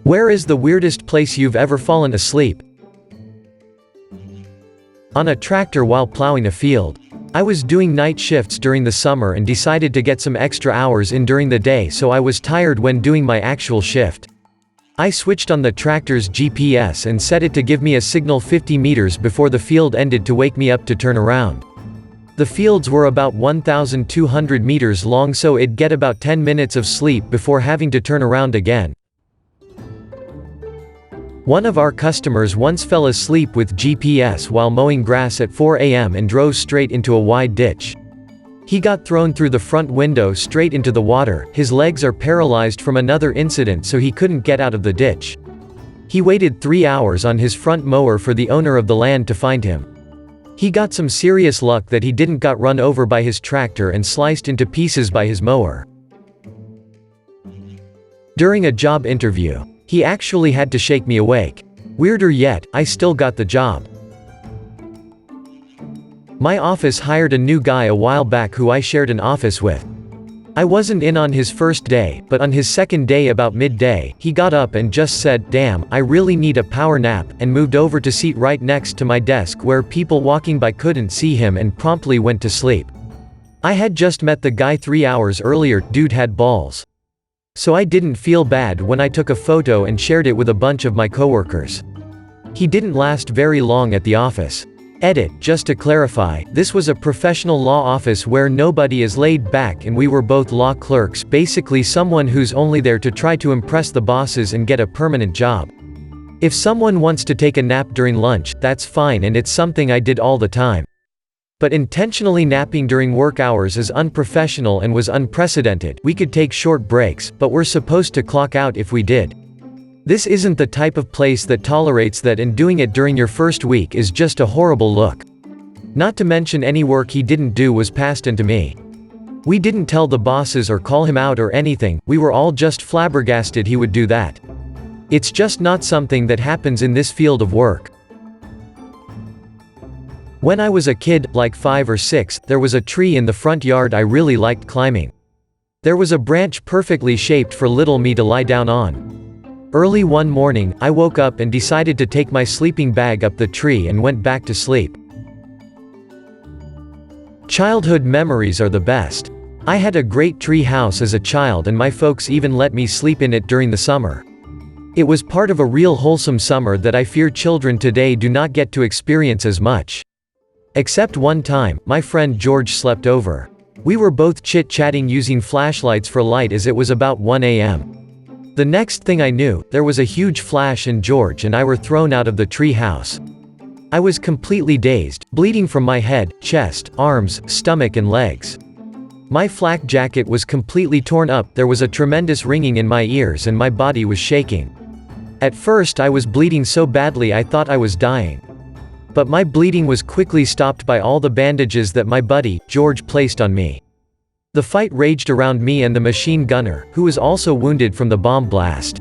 Where is the weirdest place you've ever fallen asleep? On a tractor while plowing a field. I was doing night shifts during the summer and decided to get some extra hours in during the day, so I was tired when doing my actual shift. I switched on the tractor's GPS and set it to give me a signal 50 meters before the field ended to wake me up to turn around. The fields were about 1,200 meters long, so I'd get about 10 minutes of sleep before having to turn around again. One of our customers once fell asleep with GPS while mowing grass at 4 a.m. and drove straight into a wide ditch. He got thrown through the front window straight into the water. His legs are paralyzed from another incident, so he couldn't get out of the ditch. He waited 3 hours on his front mower for the owner of the land to find him. He got some serious luck that he didn't got run over by his tractor and sliced into pieces by his mower. During a job interview, he actually had to shake me awake. Weirder yet, I still got the job. My office hired a new guy a while back who I shared an office with. I wasn't in on his first day, but on his second day about midday, he got up and just said, "Damn, I really need a power nap," and moved over to seat right next to my desk where people walking by couldn't see him and promptly went to sleep. I had just met the guy 3 hours earlier. Dude had balls. So I didn't feel bad when I took a photo and shared it with a bunch of my coworkers. He didn't last very long at the office. Edit, just to clarify, this was a professional law office where nobody is laid back and we were both law clerks, basically someone who's only there to try to impress the bosses and get a permanent job. If someone wants to take a nap during lunch, that's fine, and it's something I did all the time. But intentionally napping during work hours is unprofessional and was unprecedented. We could take short breaks, but we're supposed to clock out if we did. This isn't the type of place that tolerates that, and doing it during your first week is just a horrible look. Not to mention any work he didn't do was passed into me. We didn't tell the bosses or call him out or anything, we were all just flabbergasted he would do that. It's just not something that happens in this field of work. When I was a kid, like 5 or 6, there was a tree in the front yard I really liked climbing. There was a branch perfectly shaped for little me to lie down on. Early one morning, I woke up and decided to take my sleeping bag up the tree and went back to sleep. Childhood memories are the best. I had a great tree house as a child, and my folks even let me sleep in it during the summer. It was part of a real wholesome summer that I fear children today do not get to experience as much. Except one time, my friend George slept over. We were both chit-chatting using flashlights for light as it was about 1 a.m. The next thing I knew, there was a huge flash and George and I were thrown out of the tree house. I was completely dazed, bleeding from my head, chest, arms, stomach and legs. My flak jacket was completely torn up, there was a tremendous ringing in my ears and my body was shaking. At first I was bleeding so badly I thought I was dying. But my bleeding was quickly stopped by all the bandages that my buddy, George, placed on me. The fight raged around me and the machine gunner, who was also wounded from the bomb blast.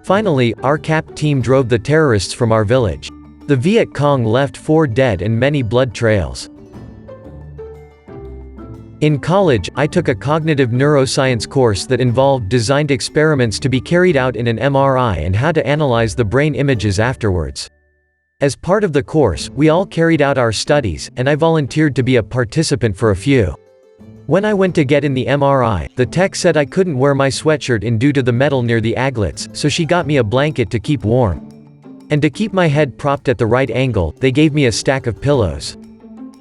Finally, our CAP team drove the terrorists from our village. The Viet Cong left 4 dead and many blood trails. In college, I took a cognitive neuroscience course that involved designed experiments to be carried out in an MRI and how to analyze the brain images afterwards. As part of the course, we all carried out our studies, and I volunteered to be a participant for a few. When I went to get in the MRI, the tech said I couldn't wear my sweatshirt in due to the metal near the aglets, so she got me a blanket to keep warm. And to keep my head propped at the right angle, they gave me a stack of pillows.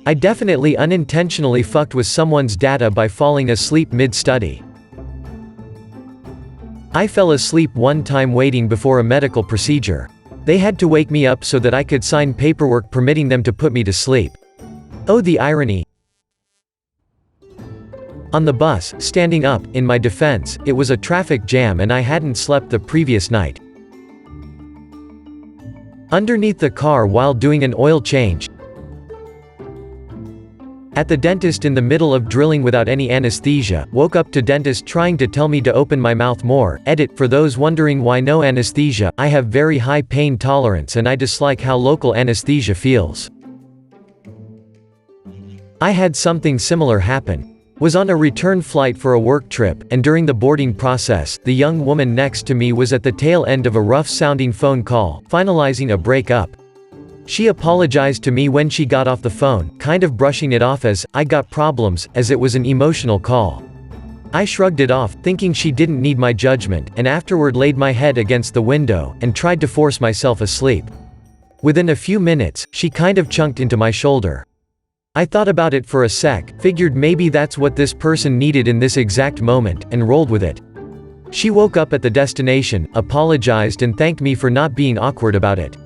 I definitely unintentionally fucked with someone's data by falling asleep mid-study. I fell asleep one time waiting before a medical procedure. They had to wake me up so that I could sign paperwork permitting them to put me to sleep. Oh, the irony. On the bus, standing up, in my defense, it was a traffic jam and I hadn't slept the previous night. Underneath the car while doing an oil change. At the dentist in the middle of drilling without any anesthesia, woke up to dentist trying to tell me to open my mouth more. Edit, for those wondering why no anesthesia, I have very high pain tolerance and I dislike how local anesthesia feels. I had something similar happen. Was on a return flight for a work trip, and during the boarding process, the young woman next to me was at the tail end of a rough-sounding phone call, finalizing a breakup. She apologized to me when she got off the phone, kind of brushing it off as, "I got problems," as it was an emotional call. I shrugged it off, thinking she didn't need my judgment, and afterward laid my head against the window, and tried to force myself asleep. Within a few minutes, she kind of chunked into my shoulder. I thought about it for a sec, figured maybe that's what this person needed in this exact moment, and rolled with it. She woke up at the destination, apologized and thanked me for not being awkward about it.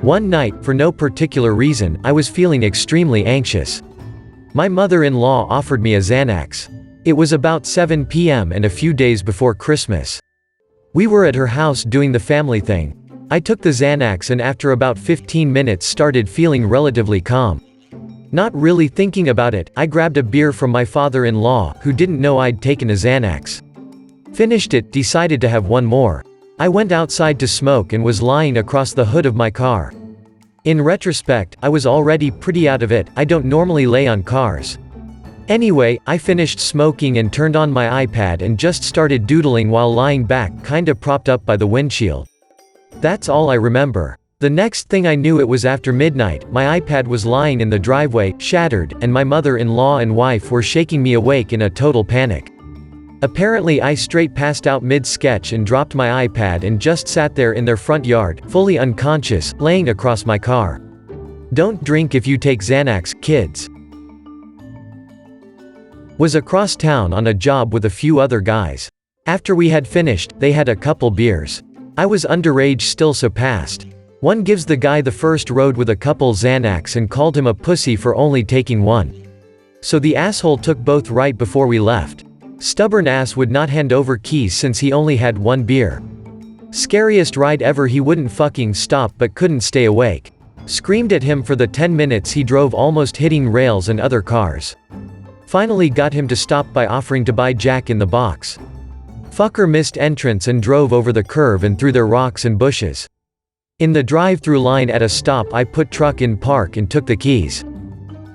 One night, for no particular reason, I was feeling extremely anxious. My mother-in-law offered me a Xanax. It was about 7 p.m. and a few days before Christmas. We were at her house doing the family thing. I took the Xanax and after about 15 minutes started feeling relatively calm. Not really thinking about it, I grabbed a beer from my father-in-law, who didn't know I'd taken a Xanax. Finished it, decided to have one more. I went outside to smoke and was lying across the hood of my car. In retrospect, I was already pretty out of it. I don't normally lay on cars. Anyway, I finished smoking and turned on my iPad and just started doodling while lying back, kinda propped up by the windshield. That's all I remember. The next thing I knew, it was after midnight, my iPad was lying in the driveway, shattered, and my mother-in-law and wife were shaking me awake in a total panic. Apparently I straight passed out mid-sketch and dropped my iPad and just sat there in their front yard, fully unconscious, laying across my car. Don't drink if you take Xanax, kids. Was across town on a job with a few other guys. After we had finished, they had a couple beers. I was underage still, so passed. One gives the guy the first road with a couple Xanax and called him a pussy for only taking one. So the asshole took both right before we left. Stubborn ass would not hand over keys since he only had one beer. Scariest ride ever. He wouldn't fucking stop but couldn't stay awake. Screamed at him for the 10 minutes he drove, almost hitting rails and other cars. Finally got him to stop by offering to buy Jack in the Box. Fucker missed entrance and drove over the curve and through their rocks and bushes. In the drive-through line at a stop, I put truck in park and took the keys.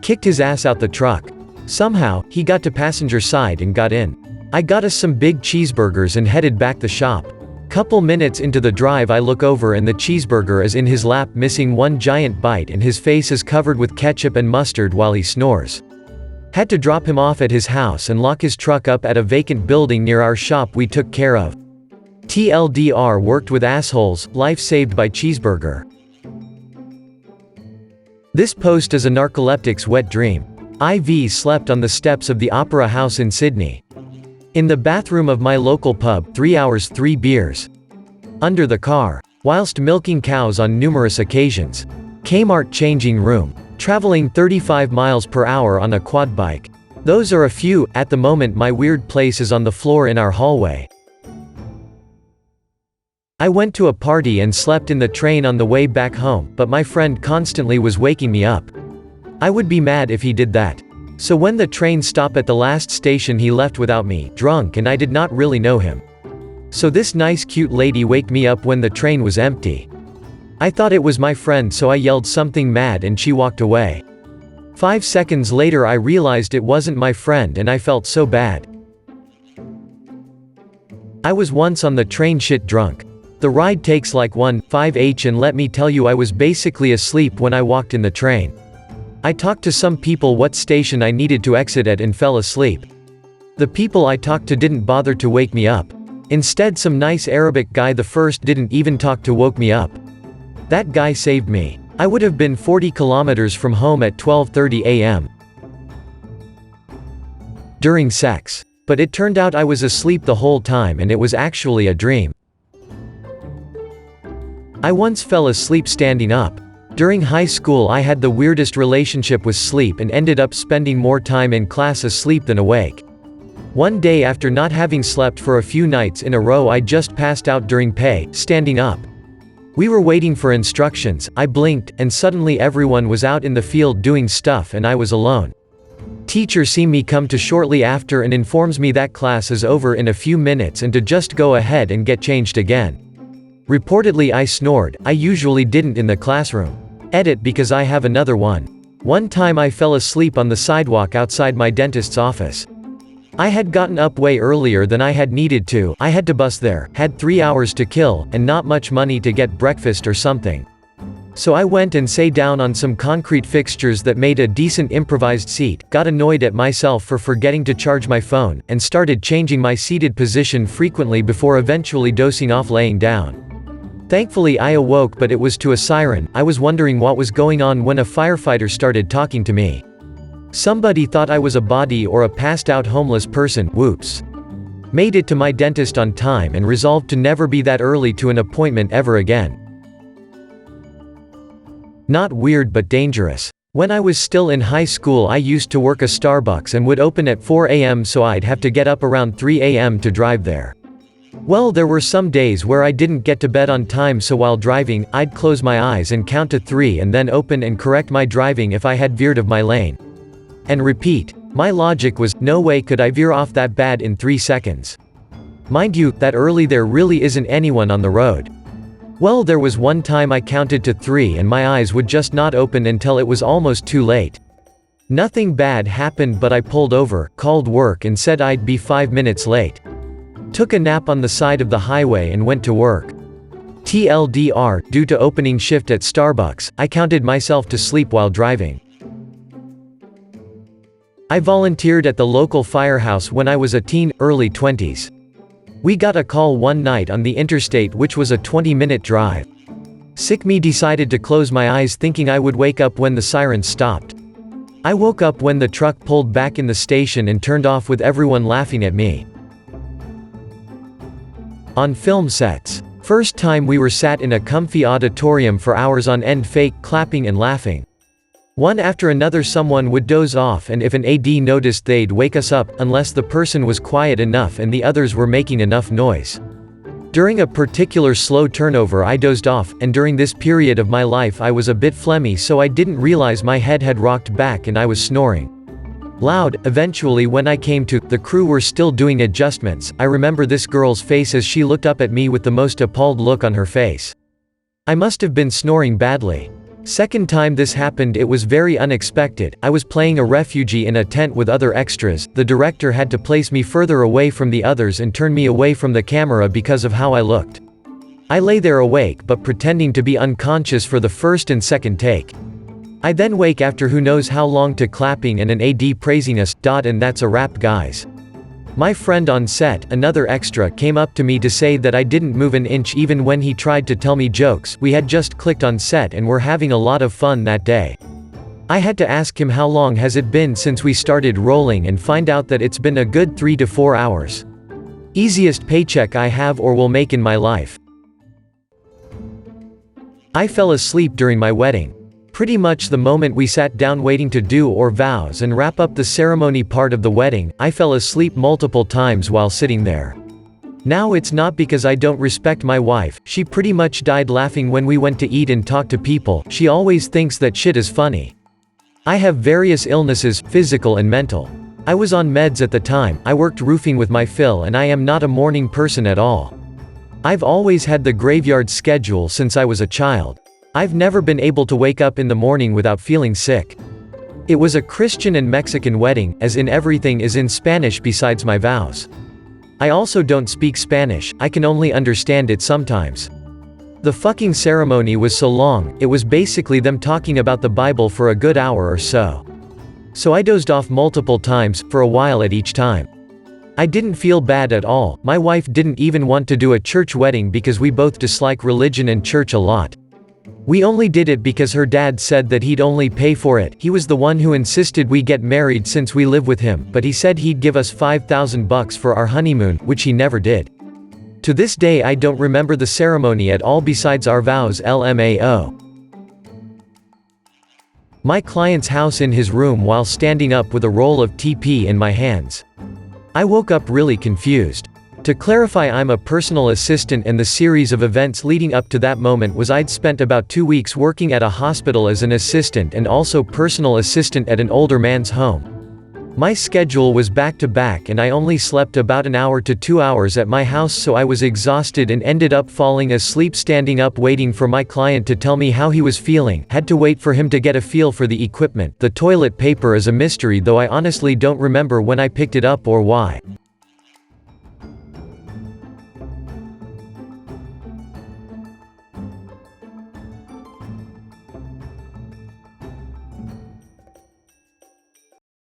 Kicked his ass out the truck. Somehow, he got to passenger side and got in. I got us some big cheeseburgers and headed back the shop. Couple minutes into the drive, I look over and the cheeseburger is in his lap, missing one giant bite, and his face is covered with ketchup and mustard while he snores. Had to drop him off at his house and lock his truck up at a vacant building near our shop we took care of. TLDR, worked with assholes, life saved by cheeseburger. This post is a narcoleptic's wet dream. IV slept on the steps of the Opera House in Sydney. In the bathroom of my local pub, 3 hours 3 beers. Under the car. Whilst milking cows on numerous occasions. Kmart changing room. Traveling 35 miles per hour on a quad bike. Those are a few. At the moment my weird place is on the floor in our hallway. I went to a party and slept in the train on the way back home, but my friend constantly was waking me up. I would be mad if he did that. So when the train stopped at the last station, he left without me, drunk, and I did not really know him. So this nice cute lady waked me up when the train was empty. I thought it was my friend, so I yelled something mad and she walked away. 5 seconds later I realized it wasn't my friend and I felt so bad. I was once on the train shit drunk. The ride takes like 1.5 and let me tell you, I was basically asleep when I walked in the train. I talked to some people what station I needed to exit at and fell asleep. The people I talked to didn't bother to wake me up. Instead, some nice Arabic guy, the first, didn't even talk to woke me up. That guy saved me. I would have been 40 kilometers from home at 12:30 a.m. during sex. But it turned out I was asleep the whole time and it was actually a dream. I once fell asleep standing up. During high school I had the weirdest relationship with sleep and ended up spending more time in class asleep than awake. One day, after not having slept for a few nights in a row, I just passed out during PE, standing up. We were waiting for instructions, I blinked, and suddenly everyone was out in the field doing stuff and I was alone. Teacher sees me come to shortly after and informs me that class is over in a few minutes and to just go ahead and get changed again. Reportedly I snored. I usually didn't in the classroom. Edit, because I have another one. One time I fell asleep on the sidewalk outside my dentist's office. I had gotten up way earlier than I had needed to, I had to bus there, had 3 hours to kill, and not much money to get breakfast or something. So I went and sat down on some concrete fixtures that made a decent improvised seat, got annoyed at myself for forgetting to charge my phone, and started changing my seated position frequently before eventually dozing off laying down. Thankfully I awoke, but it was to a siren. I was wondering what was going on when a firefighter started talking to me. Somebody thought I was a body or a passed out homeless person, whoops. Made it to my dentist on time and resolved to never be that early to an appointment ever again. Not weird but dangerous. When I was still in high school I used to work a Starbucks and would open at 4 a.m. so I'd have to get up around 3 a.m. to drive there. Well, there were some days where I didn't get to bed on time, so while driving, I'd close my eyes and count to 3 and then open and correct my driving if I had veered of my lane. And repeat. My logic was, no way could I veer off that bad in 3 seconds. Mind you, that early there really isn't anyone on the road. Well, there was one time I counted to 3 and my eyes would just not open until it was almost too late. Nothing bad happened, but I pulled over, called work and said I'd be 5 minutes late. Took a nap on the side of the highway and went to work. TLDR, due to opening shift at Starbucks, I counted myself to sleep while driving. I volunteered at the local firehouse when I was a teen, early 20s. We got a call one night on the interstate, which was a 20-minute drive. Sick me decided to close my eyes thinking I would wake up when the sirens stopped. I woke up when the truck pulled back in the station and turned off with everyone laughing at me. On film sets. First time we were sat in a comfy auditorium for hours on end, fake clapping and laughing. One after another someone would doze off, and if an AD noticed they'd wake us up, unless the person was quiet enough and the others were making enough noise. During a particular slow turnover I dozed off, and during this period of my life I was a bit phlegmy, so I didn't realize my head had rocked back and I was snoring loud. Eventually when I came to, the crew were still doing adjustments. I remember this girl's face as she looked up at me with the most appalled look on her face. I must have been snoring badly. Second time this happened, it was very unexpected. I was playing a refugee in a tent with other extras. The director had to place me further away from the others and turn me away from the camera because of how I looked. I lay there awake but pretending to be unconscious for the first and second take. I then wake after who knows how long to clapping and an AD praising us, and that's a wrap, guys. My friend on set, another extra, came up to me to say that I didn't move an inch even when he tried to tell me jokes. We had just clicked on set and were having a lot of fun that day. I had to ask him how long has it been since we started rolling and find out that it's been a good 3 to 4 hours. Easiest paycheck I have or will make in my life. I fell asleep during my wedding. Pretty much the moment we sat down waiting to do our vows and wrap up the ceremony part of the wedding, I fell asleep multiple times while sitting there. Now it's not because I don't respect my wife, she pretty much died laughing when we went to eat and talk to people. She always thinks that shit is funny. I have various illnesses, physical and mental. I was on meds at the time. I worked roofing with my fill and I am not a morning person at all. I've always had the graveyard schedule since I was a child. I've never been able to wake up in the morning without feeling sick. It was a Christian and Mexican wedding, as in everything is in Spanish besides my vows. I also don't speak Spanish, I can only understand it sometimes. The fucking ceremony was so long, it was basically them talking about the Bible for a good hour or so. So I dozed off multiple times, for a while at each time. I didn't feel bad at all. My wife didn't even want to do a church wedding because we both dislike religion and church a lot. We only did it because her dad said that he'd only pay for it. He was the one who insisted we get married since we live with him, but he said he'd give us $5,000 for our honeymoon, which he never did. To this day I don't remember the ceremony at all besides our vows. LMAO. My client's house in his room while standing up with a roll of TP in my hands. I woke up really confused. To clarify, I'm a personal assistant and the series of events leading up to that moment was I'd spent about 2 weeks working at a hospital as an assistant and also personal assistant at an older man's home. My schedule was back to back and I only slept about an hour to 2 hours at my house, so I was exhausted and ended up falling asleep standing up waiting for my client to tell me how he was feeling. Had to wait for him to get a feel for the equipment. The toilet paper is a mystery, though I honestly don't remember when I picked it up or why.